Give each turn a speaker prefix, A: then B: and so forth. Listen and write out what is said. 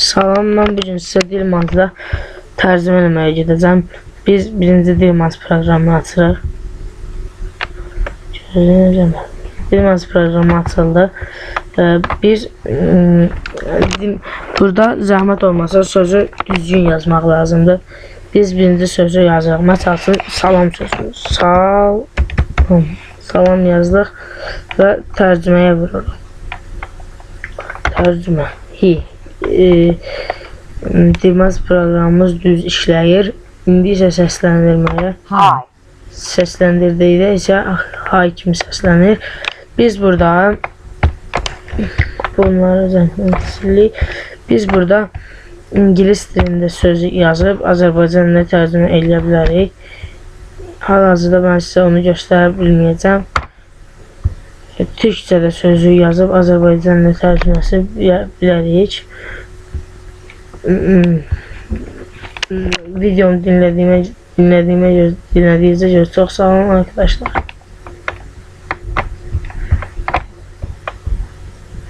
A: Salam, mən bugün sizə Dilmanzda tərcümə eləməyə gedəcəm. Biz birinci Dilmanz proqramını açırıq. Dilmanz proqramı açıldı. Burada zəhmət olmasa sözü düzgün yazmaq lazımdır. Biz birinci sözü yazırıq. Məsələn, salam sözü. Salam yazdıq və tərcüməyə vururuq. Tərcümə. Dilmanz proqramımız düz işləyir. İndi isə səsləndirməyə. Səsləndirdikdə isə hay kimi səslənir. Biz burada ingilis dilində sözü yazıb Azərbaycan dilində tərcümə eləyə bilərik. Hal-hazırda mən sizə onu göstərə bilməyəcəm. Türkçədə sözü yazıb Azərbaycan dilində tərcüməsi bilərik. Videomu dinlədiyinizə görə çox sağ olun arkadaşlar.